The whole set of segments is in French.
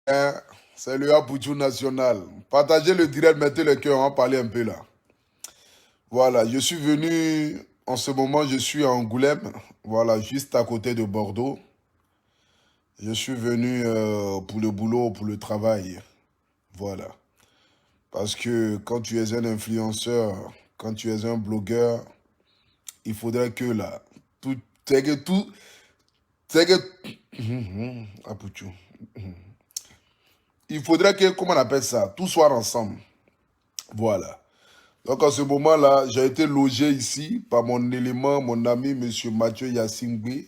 Hein, c'est le Abuju national. Partagez le direct, mettez le cœur, on va parler un peu là. Voilà, je suis venu, en ce moment, je suis à Angoulême, voilà, juste à côté de Bordeaux. Je suis venu pour le boulot, pour le travail, voilà. Parce que quand tu es un influenceur, quand tu es un blogueur, il faudrait que là, tout, c'est que, Abuju. Il faudrait que, comment on appelle ça, tout soit ensemble, voilà. Donc en ce moment-là, j'ai été logé ici par mon élément, mon ami, monsieur Mathieu Yassingbe,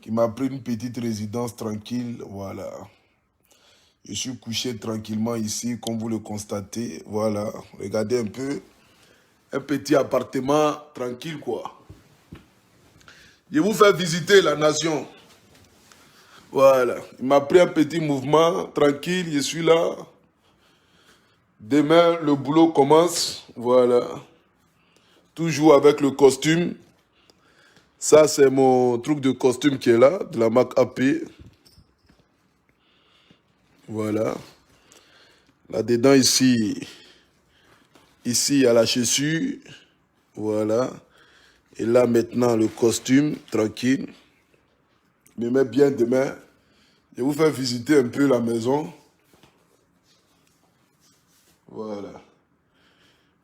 qui m'a pris une petite résidence tranquille. Voilà. Je suis couché tranquillement ici, comme vous le constatez. Voilà. Regardez un peu. Un petit appartement tranquille, quoi. Je vous fais visiter la nation. Voilà. Il m'a pris un petit mouvement tranquille. Je suis là. Demain, le boulot commence. Voilà. Toujours avec le costume. Ça, c'est mon truc de costume qui est là, de la marque AP. Voilà. Là-dedans, ici, il y a la chaussure. Voilà. Et là, maintenant, le costume, tranquille. Je me mets bien demain. Je vais vous faire visiter un peu la maison. Voilà.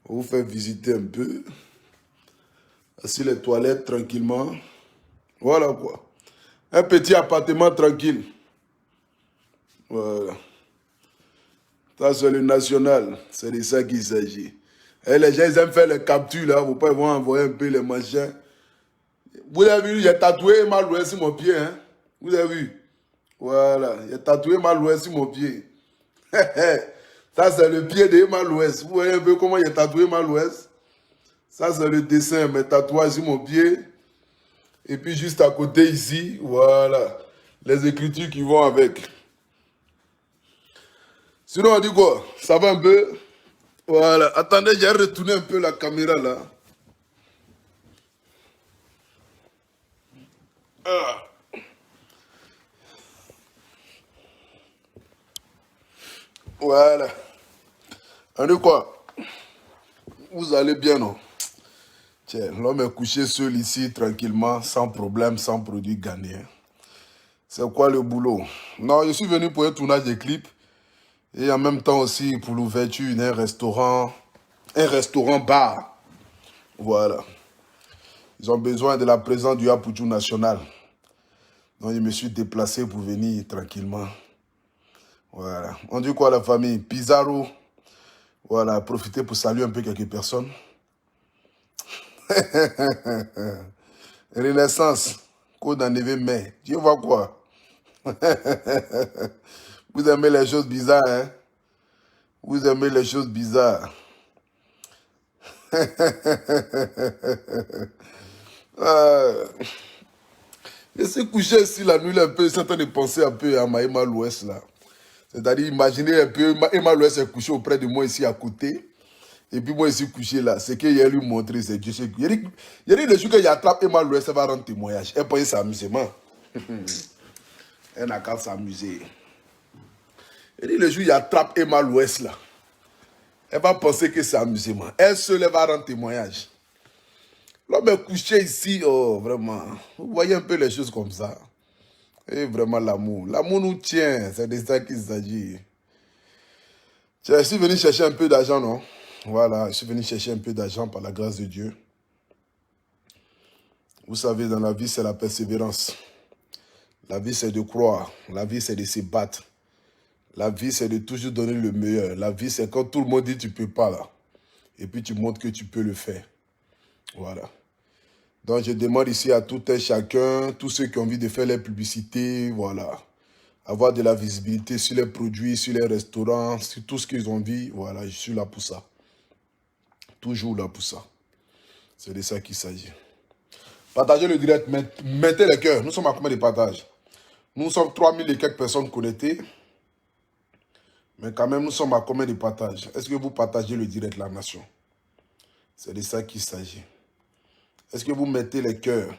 Je vais vous faire visiter un peu. Assis les toilettes, tranquillement. Voilà quoi. Un petit appartement tranquille. Voilà. Ça, c'est le national. C'est de ça qu'il s'agit. Et les gens, ils aiment faire les captures, là. Vous pouvez voir envoyer un peu les machins. Vous avez vu, j'ai tatoué Maloué sur mon pied, hein. Vous avez vu? Voilà. J'ai tatoué Maloué sur mon pied. Ça, c'est le pied de Maloué. Vous voyez un peu comment j'ai tatoué Maloué? Ça, c'est le dessin, mes tatouages sur mon pied. Et puis, juste à côté, ici, voilà. Les écritures qui vont avec. Sinon, on dit quoi? Ça va un peu? Voilà. Attendez, j'ai retourné un peu la caméra là. Ah. Voilà. On dit quoi? Vous allez bien, non? Tiens, l'homme est couché seul ici, tranquillement, sans problème, sans produit gagné. C'est quoi le boulot? Non, je suis venu pour un tournage de clip. Et en même temps aussi pour l'ouverture d'un restaurant bar. Voilà. Ils ont besoin de la présence du Apuju national. Donc je me suis déplacé pour venir tranquillement. Voilà. On dit quoi la famille? Pizarro. Voilà, profitez pour saluer un peu quelques personnes. Renaissance. Code en mai. Dieu voit quoi? Vous aimez les choses bizarres, hein? Vous aimez les choses bizarres. Je suis couché ici la nuit un peu, je suis en train de penser un peu à Maïma l'Ouest là. C'est-à-dire, imaginez un peu, Maïma l'Ouest est couché auprès de moi ici à côté. Et puis moi ici couché là. Ce qu'il a lui montré, c'est Dieu. Il y a le jour qu'il attrape Emma l'Ouest, ça va rendre témoignage. Elle pense s'amusement. Elle n'a qu'à s'amuser. Il dit le jour où il attrape Emma l'Ouest là. Elle va penser que c'est amusement. Elle seule elle va rendre témoignage. L'homme est couché ici, oh, vraiment. Vous voyez un peu les choses comme ça. Et vraiment l'amour. L'amour nous tient, c'est de ça qu'il s'agit. Je suis venu chercher un peu d'argent, non? Voilà, je suis venu chercher un peu d'argent par la grâce de Dieu. Vous savez, dans la vie, c'est la persévérance. La vie, c'est de croire. La vie, c'est de se battre. La vie, c'est de toujours donner le meilleur. La vie, c'est quand tout le monde dit tu ne peux pas là. Et puis tu montres que tu peux le faire. Voilà. Donc je demande ici à tout un chacun, tous ceux qui ont envie de faire les publicités, voilà. Avoir de la visibilité sur les produits, sur les restaurants, sur tout ce qu'ils ont envie. Voilà, je suis là pour ça. Toujours là pour ça. C'est de ça qu'il s'agit. Partagez le direct, mettez les cœurs. Nous sommes à combien de partages? Nous sommes 3000 et quelques personnes connectées. Mais quand même, nous sommes à combien de partages? Est-ce que vous partagez le direct La Nation? C'est de ça qu'il s'agit. Est-ce que vous mettez les cœurs?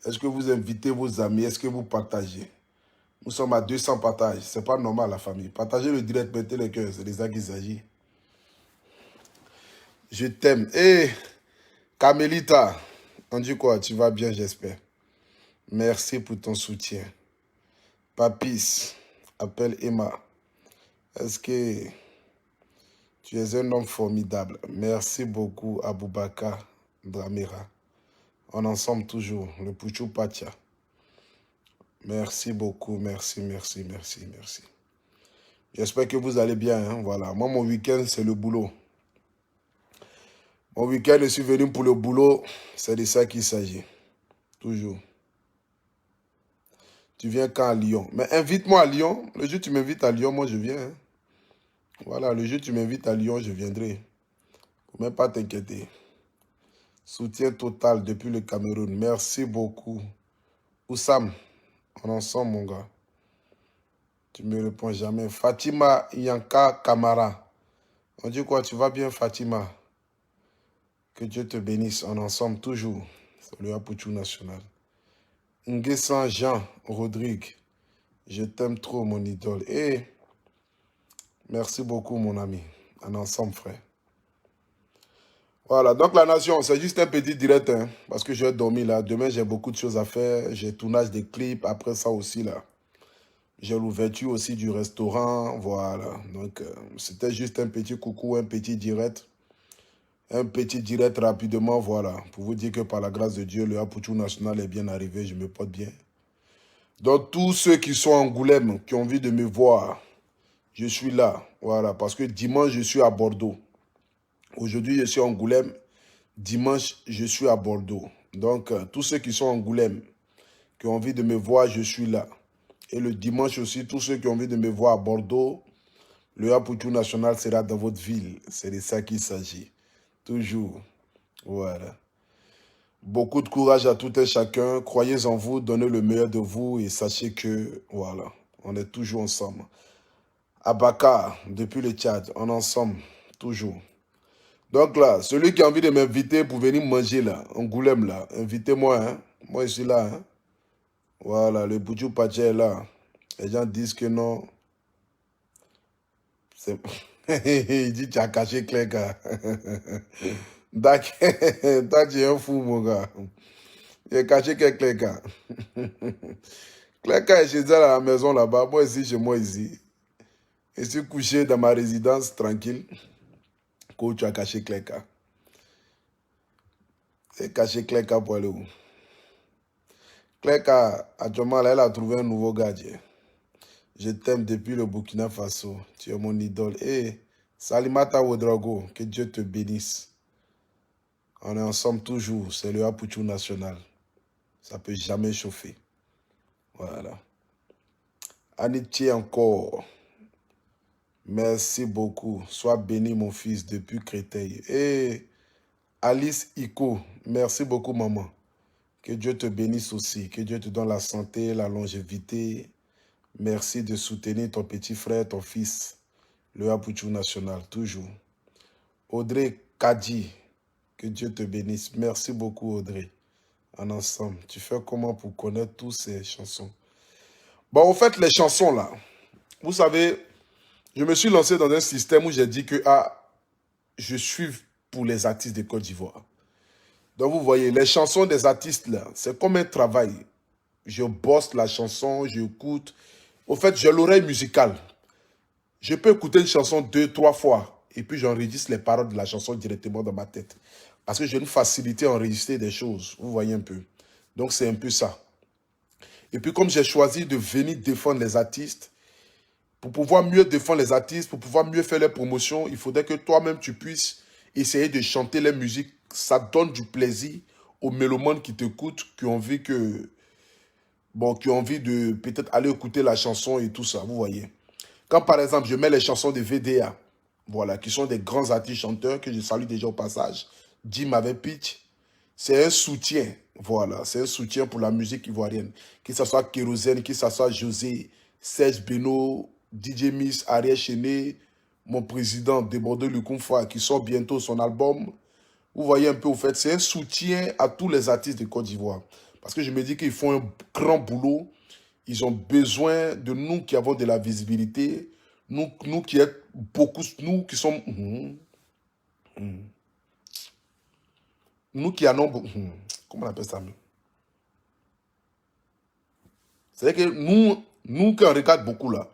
Est-ce que vous invitez vos amis? Est-ce que vous partagez? Nous sommes à 200 partages. C'est pas normal, la famille. Partagez le direct, mettez le cœur. C'est de ça qu'il s'agit. Je t'aime. Hé, Camelita, on dit quoi? Tu vas bien, j'espère. Merci pour ton soutien. Papis, appelle Emma. Est-ce que tu es un homme formidable? Merci beaucoup, Aboubaka Dramira. On ensemble toujours, le Puchou Pacha. Merci beaucoup, merci. J'espère que vous allez bien, hein, voilà. Moi, mon week-end, c'est le boulot. Mon week-end, je suis venu pour le boulot. C'est de ça qu'il s'agit. Toujours. Tu viens quand à Lyon? Mais invite-moi à Lyon. Le jour où tu m'invites à Lyon, moi, je viens. Hein. Voilà, le jour où tu m'invites à Lyon, je viendrai. Faut même pas t'inquiéter. Soutien total depuis le Cameroun. Merci beaucoup. Oussam, on est ensemble, mon gars. Tu me réponds jamais. Fatima Yanka Kamara. On dit quoi? Tu vas bien, Fatima? Que Dieu te bénisse. On est ensemble toujours. C'est le Apuchou National. Nguessan Jean Rodrigue. Je t'aime trop, mon idole. Et merci beaucoup, mon ami. On est ensemble, frère. Voilà, donc la nation, c'est juste un petit direct, hein, parce que j'ai dormi là. Demain, j'ai beaucoup de choses à faire. J'ai tournage des clips. Après ça aussi, là, j'ai l'ouverture aussi du restaurant. Voilà, donc c'était juste un petit coucou, un petit direct. Un petit direct rapidement, voilà, pour vous dire que par la grâce de Dieu, le Apuchou National est bien arrivé. Je me porte bien. Donc, tous ceux qui sont à Angoulême, qui ont envie de me voir, je suis là. Voilà, parce que dimanche, je suis à Bordeaux. Aujourd'hui, je suis à Angoulême. Dimanche, je suis à Bordeaux. Donc, tous ceux qui sont à Angoulême, qui ont envie de me voir, je suis là. Et le dimanche aussi, tous ceux qui ont envie de me voir à Bordeaux, le Apuchou National sera dans votre ville. C'est de ça qu'il s'agit. Toujours. Voilà. Beaucoup de courage à tout et chacun. Croyez en vous, donnez le meilleur de vous et sachez que, voilà, on est toujours ensemble. Abaka, depuis le Tchad, on est ensemble, toujours. Donc là, celui qui a envie de m'inviter pour venir manger là, Angoulême là, invitez-moi, hein. Moi je suis là, hein. Voilà, le Puchou Pacha est là. Les gens disent que non. Il dit tu as caché Cléka. D'accord, toi tu es un fou mon gars. J'ai caché Cléka. Cléka est chez elle à la maison là-bas, moi ici, chez moi ici. Je suis couché dans ma résidence tranquille. Quand tu as caché Cléka. C'est caché Cléka pour aller où? Cléka, actuellement, là, elle a trouvé un nouveau gardien. Je t'aime depuis le Burkina Faso. Tu es mon idole. Et Salimata Ouedraogo, que Dieu te bénisse. On est ensemble toujours. C'est le Apuchou National. Ça ne peut jamais chauffer. Voilà. Anitié encore. Merci beaucoup. Sois béni, mon fils, depuis Créteil. Et Alice Iko, merci beaucoup, maman. Que Dieu te bénisse aussi. Que Dieu te donne la santé, la longévité. Merci de soutenir ton petit frère, ton fils, le Apuchou National, toujours. Audrey Kadi, que Dieu te bénisse. Merci beaucoup, Audrey. En ensemble, tu fais comment pour connaître toutes ces chansons? Bon, en fait, les chansons, là, vous savez, je me suis lancé dans un système où j'ai dit que je suis pour les artistes de Côte d'Ivoire. Donc, vous voyez, les chansons des artistes, là, c'est comme un travail. Je bosse la chanson, j'écoute. Au fait, j'ai l'oreille musicale. Je peux écouter une chanson 2, 3 fois et puis j'enregistre les paroles de la chanson directement dans ma tête. Parce que j'ai une facilité à enregistrer des choses. Vous voyez un peu. Donc, c'est un peu ça. Et puis, comme j'ai choisi de venir défendre les artistes, pour pouvoir mieux défendre les artistes, pour pouvoir mieux faire les promotions, il faudrait que toi-même, tu puisses essayer de chanter les musiques. Ça donne du plaisir aux mélomanes qui t'écoutent, qui ont envie qui ont envie de peut-être aller écouter la chanson et tout ça, vous voyez. Quand par exemple, je mets les chansons de VDA, voilà, qui sont des grands artistes chanteurs que je salue déjà au passage, Jim avec Pitch, c'est un soutien, voilà, c'est un soutien pour la musique ivoirienne. Que ce soit Kérosène, que ce soit José, Serge Beno, DJ Miss, Ariel Chené, mon président Débordé Lukumfa, qui sort bientôt son album. Vous voyez un peu, au fait, c'est un soutien à tous les artistes de Côte d'Ivoire. Parce que je me dis qu'ils font un grand boulot. Ils ont besoin de nous qui avons de la visibilité, nous qui êtes beaucoup, nous qui sommes, nous qui en avons, comment on appelle ça? C'est-à-dire que nous qui en regarde beaucoup là,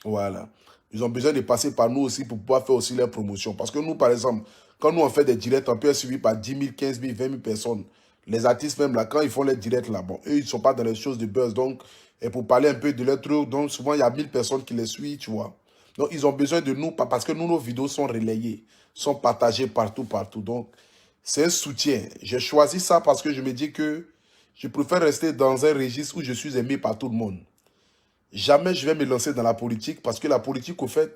voilà. Ils ont besoin de passer par nous aussi pour pouvoir faire aussi leur promotion. Parce que nous, par exemple, quand nous on fait des directs, on peut être suivi par 10 000, 15 000, 20 000 personnes. Les artistes même là, quand ils font les directs là, bon, eux, ils ne sont pas dans les choses de buzz. Donc, et pour parler un peu de leur truc, donc souvent, il y a 1000 personnes qui les suivent, tu vois. Donc, ils ont besoin de nous parce que nous, nos vidéos sont relayées, sont partagées partout, partout. Donc, c'est un soutien. J'ai choisi ça parce que je me dis que je préfère rester dans un registre où je suis aimé par tout le monde. Jamais je vais me lancer dans la politique parce que la politique, au fait,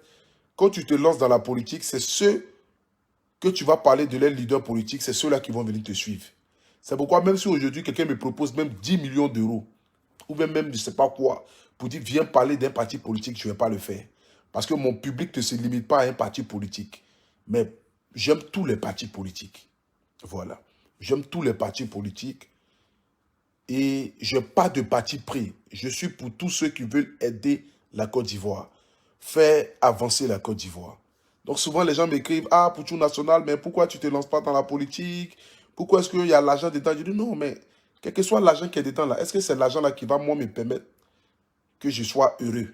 quand tu te lances dans la politique, c'est ceux que tu vas parler de leurs leaders politiques, c'est ceux-là qui vont venir te suivre. C'est pourquoi même si aujourd'hui quelqu'un me propose même 10 millions d'euros, ou même je ne sais pas quoi, pour dire viens parler d'un parti politique, je ne vais pas le faire. Parce que mon public ne se limite pas à un parti politique. Mais j'aime tous les partis politiques. Voilà. J'aime tous les partis politiques. Et je n'ai pas de parti pris. Je suis pour tous ceux qui veulent aider la Côte d'Ivoire, faire avancer la Côte d'Ivoire. Donc souvent les gens m'écrivent, ah, pour tout national, mais pourquoi tu ne te lances pas dans la politique? Pourquoi est-ce qu'il y a l'argent dedans? Je dis non, mais quel que soit l'argent qui est dedans là, est-ce que c'est l'argent là qui va moi me permettre que je sois heureux?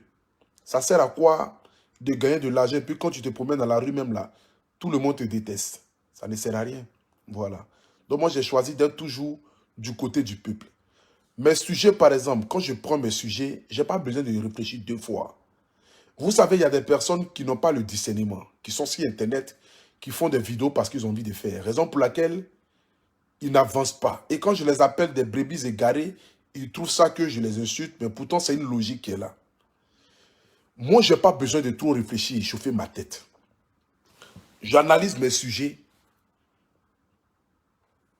Ça sert à quoi de gagner de l'argent et puis quand tu te promènes dans la rue même là, tout le monde te déteste. Ça ne sert à rien. Voilà. Donc moi j'ai choisi d'être toujours du côté du peuple. Mes sujets, par exemple, quand je prends mes sujets, je n'ai pas besoin de réfléchir deux fois. Vous savez, il y a des personnes qui n'ont pas le discernement, qui sont sur Internet, qui font des vidéos parce qu'ils ont envie de faire. Raison pour laquelle ils n'avancent pas. Et quand je les appelle des brebis égarées, ils trouvent ça que je les insulte, mais pourtant c'est une logique qui est là. Moi, je n'ai pas besoin de trop réfléchir et chauffer ma tête. J'analyse mes sujets,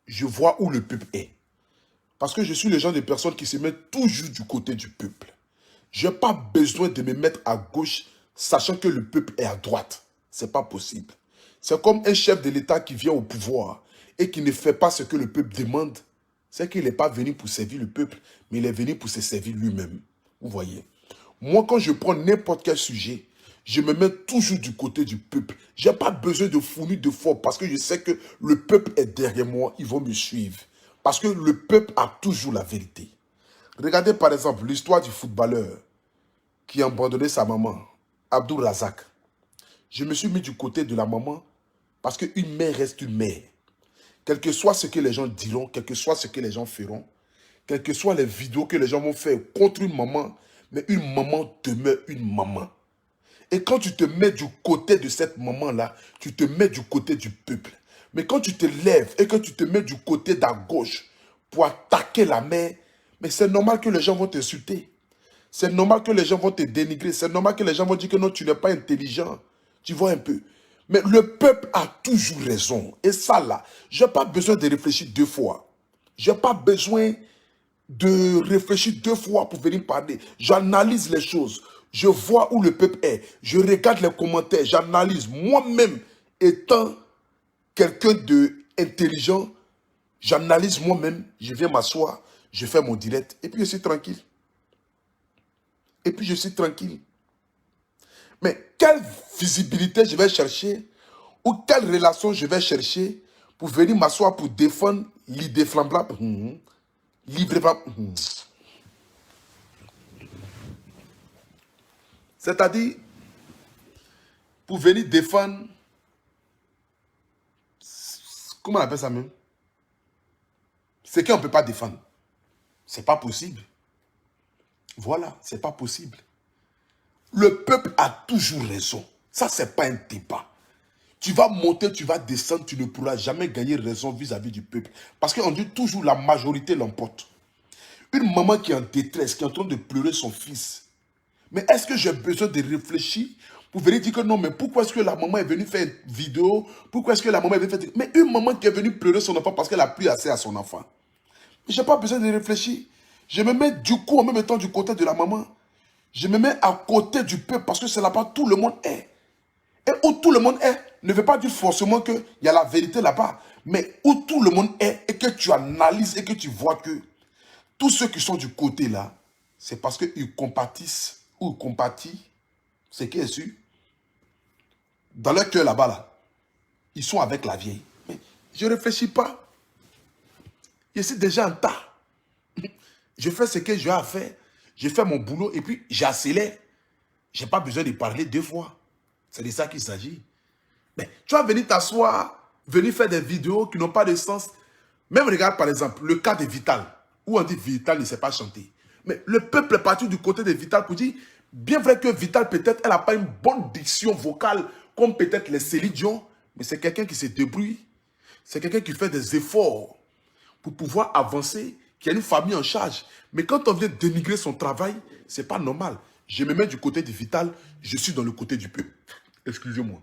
je vois où le peuple est. Parce que je suis le genre de personne qui se met toujours du côté du peuple. Je n'ai pas besoin de me mettre à gauche, sachant que le peuple est à droite. Ce n'est pas possible. C'est comme un chef de l'État qui vient au pouvoir et qui ne fait pas ce que le peuple demande. C'est qu'il n'est pas venu pour servir le peuple, mais il est venu pour se servir lui-même. Vous voyez. Moi, quand je prends n'importe quel sujet, je me mets toujours du côté du peuple. Je n'ai pas besoin de fournir de force parce que je sais que le peuple est derrière moi. Ils vont me suivre. Parce que le peuple a toujours la vérité. Regardez par exemple l'histoire du footballeur qui a abandonné sa maman, Abdou Razak. Je me suis mis du côté de la maman parce qu'une mère reste une mère. Quel que soit ce que les gens diront, quel que soit ce que les gens feront, quelles que soient les vidéos que les gens vont faire contre une maman, mais une maman demeure une maman. Et quand tu te mets du côté de cette maman-là, tu te mets du côté du peuple. Mais quand tu te lèves et que tu te mets du côté de la gauche pour attaquer la mère, mais c'est normal que les gens vont t'insulter. C'est normal que les gens vont te dénigrer. C'est normal que les gens vont dire que non, tu n'es pas intelligent. Tu vois un peu. Mais le peuple a toujours raison. Et ça là, je n'ai pas besoin de réfléchir deux fois. Je n'ai pas besoin de réfléchir deux fois pour venir parler. J'analyse les choses. Je vois où le peuple est. Je regarde les commentaires. J'analyse. Moi-même, étant quelqu'un d'intelligent, j'analyse moi-même. Je viens m'asseoir. Je fais mon direct. Et puis je suis tranquille. Et puis je suis tranquille. Mais quelle visibilité je vais chercher ou quelle relation je vais chercher pour venir m'asseoir pour défendre l'idée flambable, c'est-à-dire pour venir défendre, comment on appelle ça même? Ce qu'on ne peut pas défendre. C'est pas possible. Voilà, c'est pas possible. Le peuple a toujours raison. Ça, c'est pas un débat. Tu vas monter, tu vas descendre, tu ne pourras jamais gagner raison vis-à-vis du peuple. Parce qu'on dit toujours la majorité l'emporte. Une maman qui est en détresse, qui est en train de pleurer son fils. Mais est-ce que j'ai besoin de réfléchir pour venir dire que non, mais pourquoi est-ce que la maman est venue faire une vidéo? Pourquoi est-ce que la maman est venue faire... Mais une maman qui est venue pleurer son enfant parce qu'elle a plu assez à son enfant. Je n'ai pas besoin de réfléchir. Je me mets du coup en même temps du côté de la maman. Je me mets à côté du peuple parce que c'est là-bas tout le monde est. Et où tout le monde est ne veut pas dire forcément qu'il y a la vérité là-bas. Mais où tout le monde est et que tu analyses et que tu vois que tous ceux qui sont du côté là, c'est parce qu'ils compatissent ou ils compatissent, c'est qui est sûr, dans leur cœur là-bas, là, ils sont avec la vieille. Mais je ne réfléchis pas. Je suis déjà en tas. Je fais ce que j'ai à faire. Je fais mon boulot et puis j'accélère. Je n'ai pas besoin de parler 2 fois. C'est de ça qu'il s'agit. Mais tu vas venir t'asseoir, venir faire des vidéos qui n'ont pas de sens. Même regarde par exemple le cas de Vital, où on dit Vital ne sait pas chanter. Mais le peuple est parti du côté de Vital pour dire, bien vrai que Vital peut-être elle n'a pas une bonne diction vocale comme peut-être les Céline Dion, mais c'est quelqu'un qui se débrouille. C'est quelqu'un qui fait des efforts pour pouvoir avancer, qui a une famille en charge. Mais quand on vient dénigrer son travail, ce n'est pas normal. Je me mets du côté de Vital, je suis dans le côté du peuple. Excusez-moi.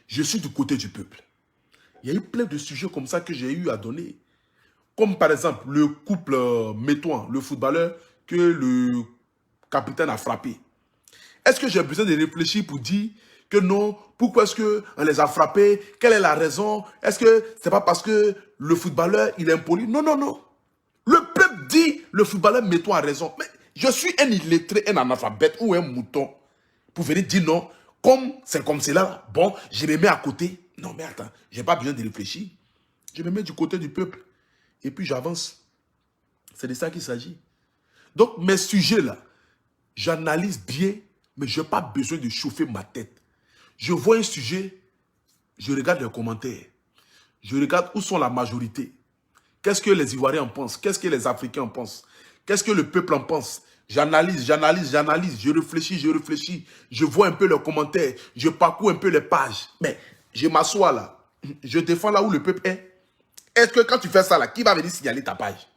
Je suis du côté du peuple. Il y a eu plein de sujets comme ça que j'ai eu à donner. Comme par exemple le couple Métoin, le footballeur que le capitaine a frappé. Est-ce que j'ai besoin de réfléchir pour dire que non, pourquoi est-ce qu'on les a frappés? Quelle est la raison? Est-ce que c'est pas parce que le footballeur il est impoli? Non, non, non. Le peuple dit le footballeur Métoin a raison. Mais je suis un illettré, un analphabète ou un mouton pour venir dire non. Comme c'est comme cela, bon, je me mets à côté. Non, mais attends, je n'ai pas besoin de réfléchir. Je me mets du côté du peuple. Et puis j'avance. C'est de ça qu'il s'agit. Donc mes sujets là, j'analyse bien, mais je n'ai pas besoin de chauffer ma tête. Je vois un sujet, je regarde les commentaires. Je regarde où sont la majorité. Qu'est-ce que les Ivoiriens en pensent? Qu'est-ce que les Africains en pensent? Qu'est-ce que le peuple en pense? J'analyse, j'analyse, j'analyse, je réfléchis, je vois un peu leurs commentaires, je parcours un peu les pages. Mais je m'assois là, je défends là où le peuple est. Est-ce que quand tu fais ça là, qui va venir signaler ta page?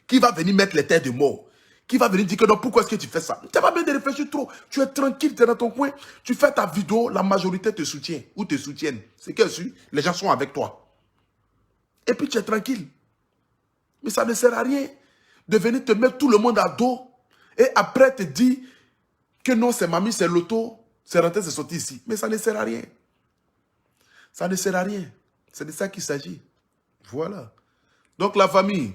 Qui va venir mettre les têtes de mort? Qui va venir dire que non, pourquoi est-ce que tu fais ça? Tu n'as pas besoin de réfléchir trop. Tu es tranquille, tu es dans ton coin. Tu fais ta vidéo, la majorité te soutient ou te soutiennent. C'est que les gens sont avec toi. Et puis tu es tranquille. Mais ça ne sert à rien de venir te mettre tout le monde à dos et après te dire que non, c'est mamie, c'est l'auto, c'est rentré, c'est sorti ici. Mais ça ne sert à rien. Ça ne sert à rien. C'est de ça qu'il s'agit. Voilà. Donc la famille,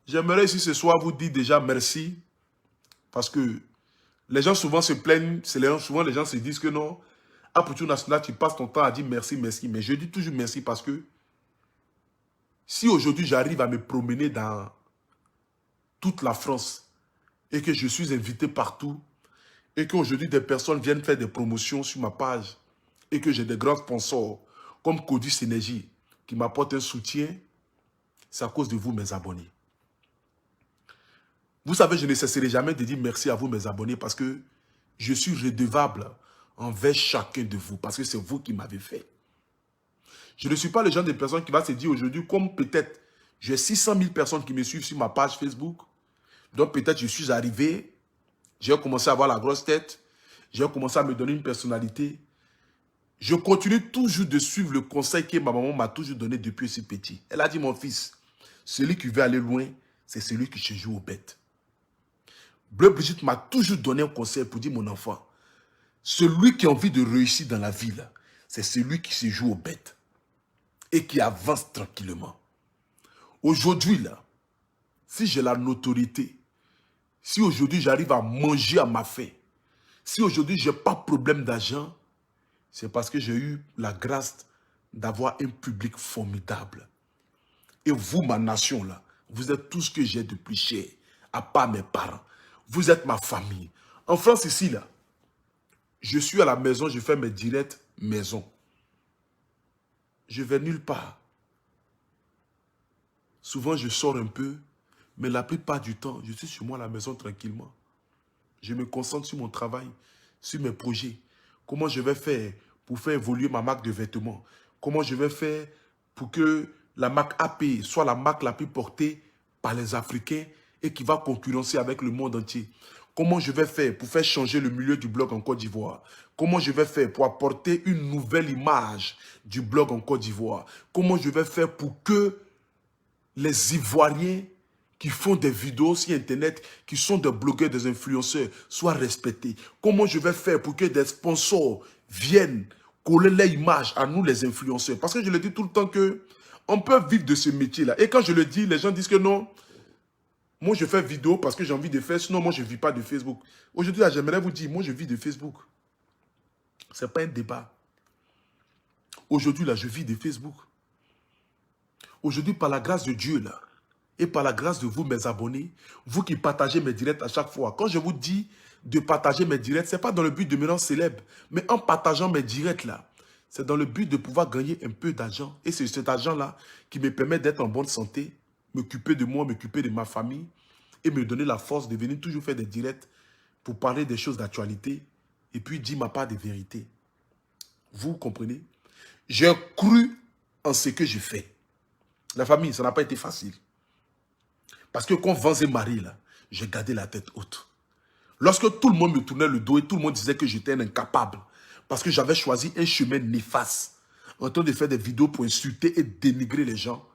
j'aimerais ici ce soir vous dire déjà merci parce que les gens souvent se plaignent, souvent les gens se disent que non, à Poutine National, tu passes ton temps à dire merci, merci. Mais je dis toujours merci parce que si aujourd'hui j'arrive à me promener dans toute la France et que je suis invité partout et qu'aujourd'hui des personnes viennent faire des promotions sur ma page et que j'ai des grands sponsors comme Codis Énergie qui m'apportent un soutien, c'est à cause de vous mes abonnés. Vous savez, je ne cesserai jamais de dire merci à vous mes abonnés parce que je suis redevable envers chacun de vous parce que c'est vous qui m'avez fait. Je ne suis pas le genre de personne qui va se dire aujourd'hui, comme peut-être j'ai 600 000 personnes qui me suivent sur ma page Facebook, donc peut-être je suis arrivé, j'ai commencé à avoir la grosse tête, j'ai commencé à me donner une personnalité. Je continue toujours de suivre le conseil que ma maman m'a toujours donné depuis ce petit. Elle a dit, mon fils, celui qui veut aller loin, c'est celui qui se joue aux bêtes. Bleu Brigitte m'a toujours donné un conseil pour dire, mon enfant, celui qui a envie de réussir dans la vie, c'est celui qui se joue aux bêtes et qui avance tranquillement. Aujourd'hui, là, si j'ai la notoriété, si aujourd'hui j'arrive à manger à ma faim, si aujourd'hui je n'ai pas de problème d'argent, c'est parce que j'ai eu la grâce d'avoir un public formidable. Et vous, ma nation, là, vous êtes tout ce que j'ai de plus cher, à part mes parents. Vous êtes ma famille. En France, ici, là, je suis à la maison, je fais mes directs maison. Je vais nulle part. Souvent, je sors un peu, mais la plupart du temps, je suis sur moi à la maison tranquillement. Je me concentre sur mon travail, sur mes projets. Comment je vais faire pour faire évoluer ma marque de vêtements? Comment je vais faire pour que la marque AP soit la marque la plus portée par les Africains et qui va concurrencer avec le monde entier? Comment je vais faire pour faire changer le milieu du blog en Côte d'Ivoire? Comment je vais faire pour apporter une nouvelle image du blog en Côte d'Ivoire? Comment je vais faire pour que les Ivoiriens qui font des vidéos sur Internet, qui sont des blogueurs, des influenceurs, soient respectés? Comment je vais faire pour que des sponsors viennent coller leur image à nous, les influenceurs? Parce que je le dis tout le temps que on peut vivre de ce métier-là. Et quand je le dis, les gens disent que non, Moi, je fais vidéo parce que j'ai envie de faire. Sinon, moi, je ne vis pas de Facebook. Aujourd'hui, là, j'aimerais vous dire, moi, je vis de Facebook. Ce n'est pas un débat. Aujourd'hui, là, je vis de Facebook. Aujourd'hui, par la grâce de Dieu, là, et par la grâce de vous, mes abonnés, vous qui partagez mes directs à chaque fois. Quand je vous dis de partager mes directs, ce n'est pas dans le but de me rendre célèbre, mais en partageant mes directs, là, c'est dans le but de pouvoir gagner un peu d'argent. Et c'est cet argent-là qui me permet d'être en bonne santé, m'occuper de moi, m'occuper de ma famille, et me donner la force de venir toujours faire des directs pour parler des choses d'actualité et puis dire ma part de vérité. Vous comprenez? J'ai cru en ce que je fais. La famille, ça n'a pas été facile. Parce que quand Vance et Marie, là, j'ai gardé la tête haute. Lorsque tout le monde me tournait le dos et tout le monde disait que j'étais un incapable, parce que j'avais choisi un chemin néfaste, en train de faire des vidéos pour insulter et dénigrer les gens,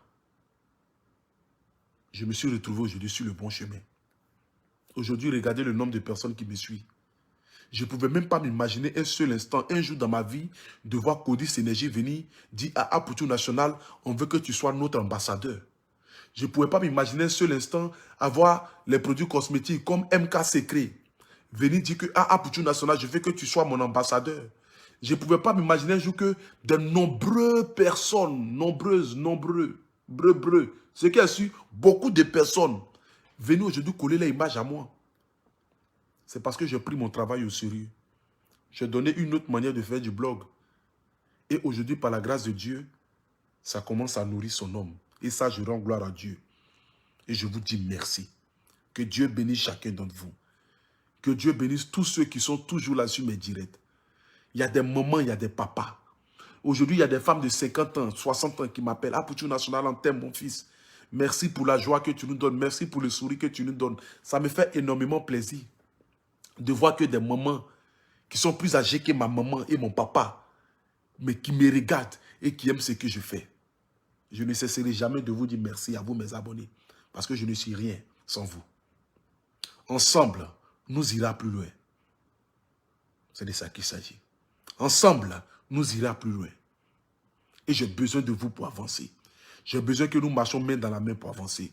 je me suis retrouvé aujourd'hui sur le bon chemin. Aujourd'hui, regardez le nombre de personnes qui me suivent. Je ne pouvais même pas m'imaginer un seul instant, un jour dans ma vie, de voir Codis Énergie venir dire à Apoutou National, on veut que tu sois notre ambassadeur. Je ne pouvais pas m'imaginer un seul instant avoir les produits cosmétiques comme MK Secret venir dire que à Apoutou National, je veux que tu sois mon ambassadeur. Je ne pouvais pas m'imaginer un jour que de nombreuses personnes, ce qui a su, beaucoup de personnes venir aujourd'hui coller l'image à moi. C'est parce que j'ai pris mon travail au sérieux. J'ai donné une autre manière de faire du blog. Et aujourd'hui, par la grâce de Dieu, ça commence à nourrir son homme. Et ça, je rends gloire à Dieu. Et je vous dis merci. Que Dieu bénisse chacun d'entre vous. Que Dieu bénisse tous ceux qui sont toujours là sur mes directs. Il y a des mamans, il y a des papas. Aujourd'hui, il y a des femmes de 50 ans, 60 ans qui m'appellent. Apoutou National, on t'aime, mon fils. Merci pour la joie que tu nous donnes. Merci pour le sourire que tu nous donnes. Ça me fait énormément plaisir de voir que des mamans qui sont plus âgées que ma maman et mon papa, mais qui me regardent et qui aiment ce que je fais. Je ne cesserai jamais de vous dire merci à vous, mes abonnés, parce que je ne suis rien sans vous. Ensemble, nous irons plus loin. C'est de ça qu'il s'agit. Ensemble, nous irons plus loin. Et j'ai besoin de vous pour avancer. J'ai besoin que nous marchions main dans la main pour avancer.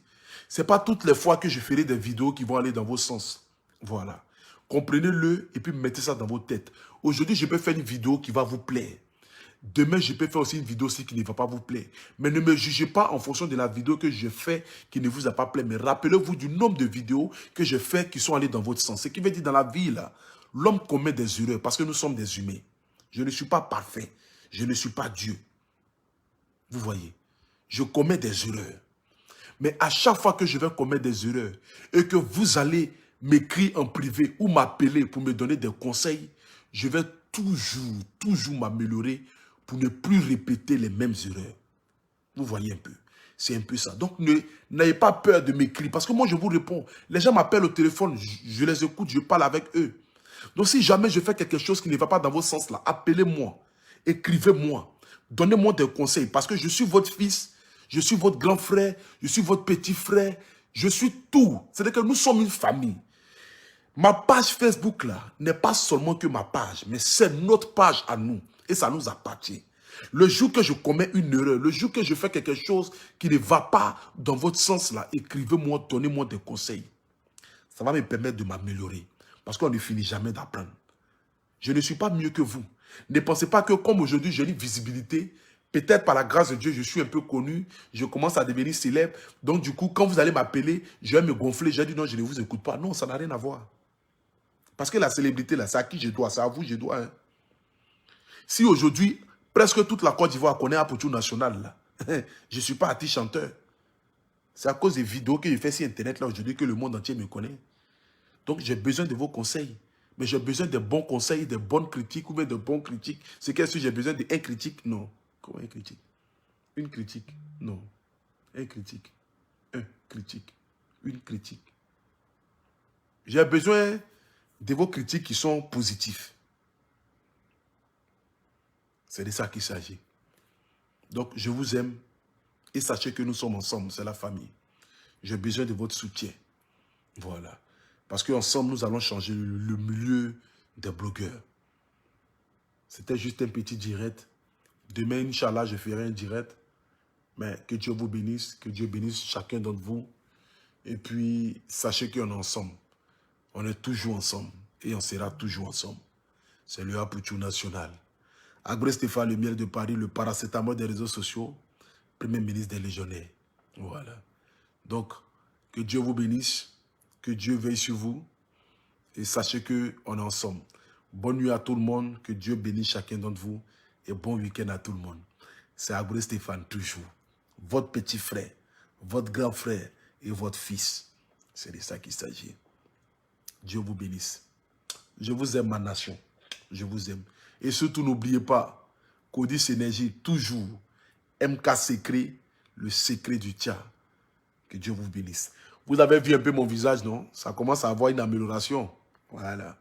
Ce n'est pas toutes les fois que je ferai des vidéos qui vont aller dans vos sens. Voilà. Comprenez-le et puis mettez ça dans vos têtes. Aujourd'hui, je peux faire une vidéo qui va vous plaire. Demain, je peux faire aussi une vidéo aussi qui ne va pas vous plaire. Mais ne me jugez pas en fonction de la vidéo que je fais qui ne vous a pas plu. Mais rappelez-vous du nombre de vidéos que je fais qui sont allées dans votre sens. Ce qui veut dire dans la vie, là, l'homme commet des erreurs parce que nous sommes des humains. Je ne suis pas parfait. Je ne suis pas Dieu. Vous voyez, je commets des erreurs. Mais à chaque fois que je vais commettre des erreurs et que vous allez m'écrire en privé ou m'appeler pour me donner des conseils, je vais toujours m'améliorer pour ne plus répéter les mêmes erreurs. Vous voyez un peu. C'est un peu ça. Donc, n'ayez pas peur de m'écrire. Parce que moi, je vous réponds. Les gens m'appellent au téléphone, je les écoute, je parle avec eux. Donc, si jamais je fais quelque chose qui ne va pas dans vos sens là, appelez-moi. Écrivez-moi. Donnez-moi des conseils. Parce que je suis votre fils, je suis votre grand frère, je suis votre petit frère. Je suis tout. C'est-à-dire que nous sommes une famille. Ma page Facebook là n'est pas seulement que ma page, mais c'est notre page à nous. Et ça nous appartient. Le jour que je commets une erreur, le jour que je fais quelque chose qui ne va pas dans votre sens là, écrivez-moi, donnez-moi des conseils. Ça va me permettre de m'améliorer. Parce qu'on ne finit jamais d'apprendre. Je ne suis pas mieux que vous. Ne pensez pas que comme aujourd'hui j'ai une visibilité, peut-être par la grâce de Dieu, je suis un peu connu, je commence à devenir célèbre. Donc du coup, quand vous allez m'appeler, je vais me gonfler, je vais dire non, je ne vous écoute pas. Non, ça n'a rien à voir. Parce que la célébrité, là, c'est à qui je dois, c'est à vous je dois. Hein. Si aujourd'hui, presque toute la Côte d'Ivoire connaît Apoutou National, là, je ne suis pas artiste chanteur. C'est à cause des vidéos que je fais sur Internet, là, aujourd'hui, que le monde entier me connaît. Donc, j'ai besoin de vos conseils. Mais j'ai besoin de bons conseils, de bonnes critiques ou même de bons critiques. C'est qu'est-ce que j'ai besoin d'un critique? Non. Comment un critique? Une critique? Non. Un critique. Un critique. Une critique. J'ai besoin de vos critiques qui sont positifs. C'est de ça qu'il s'agit. Donc, je vous aime et sachez que nous sommes ensemble, c'est la famille. J'ai besoin de votre soutien. Voilà. Parce qu'ensemble, nous allons changer le milieu des blogueurs. C'était juste un petit direct. Demain, Inch'Allah, je ferai un direct. Mais que Dieu vous bénisse, que Dieu bénisse chacun d'entre vous. Et puis, sachez qu'on est ensemble. On est toujours ensemble. Et on sera toujours ensemble. C'est le Apuchou national. Agbé Stéphane, le miel de Paris, le paracétamol des réseaux sociaux, Premier ministre des Légionnaires. Voilà. Donc, que Dieu vous bénisse. Que Dieu veille sur vous. Et sachez qu'on est ensemble. Bonne nuit à tout le monde. Que Dieu bénisse chacun d'entre vous. Et bon week-end à tout le monde. C'est Agbé Stéphane, toujours. Votre petit frère, votre grand frère et votre fils. C'est de ça qu'il s'agit. Dieu vous bénisse. Je vous aime, ma nation. Je vous aime. Et surtout, n'oubliez pas, Codis Énergie, toujours, MK Secret, le secret du Tcha. Que Dieu vous bénisse. Vous avez vu un peu mon visage, non? Ça commence à avoir une amélioration. Voilà.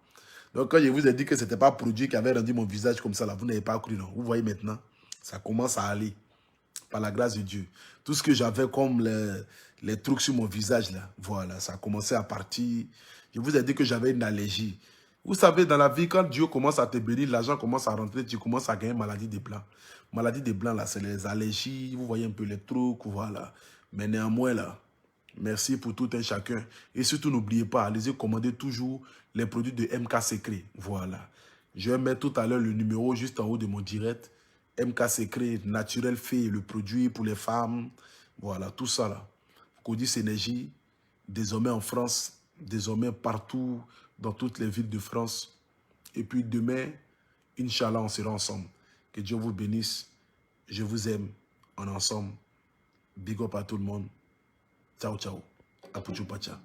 Donc, quand je vous ai dit que ce n'était pas produit qui avait rendu mon visage comme ça, là, vous n'avez pas cru, non? Vous voyez maintenant, ça commence à aller. Par la grâce de Dieu. Tout ce que j'avais comme les trucs sur mon visage, là, voilà, ça a commencé à partir. Je vous ai dit que j'avais une allergie. Vous savez, dans la vie, quand Dieu commence à te bénir, l'argent commence à rentrer, tu commences à gagner maladie des blancs. Maladie des blancs, là, c'est les allergies, vous voyez un peu les trucs, voilà. Mais néanmoins, là, merci pour tout un chacun. Et surtout, n'oubliez pas, allez-y commander toujours les produits de MK Secret. Voilà. Je vais mettre tout à l'heure le numéro juste en haut de mon direct. MK Secret, naturel fait, le produit pour les femmes. Voilà, tout ça là. Codis Énergie, désormais en France, désormais partout, dans toutes les villes de France. Et puis demain, Inch'Allah, on sera ensemble. Que Dieu vous bénisse. Je vous aime. On est ensemble. Big up à tout le monde. Ciao, ciao. Apuchou Pacha.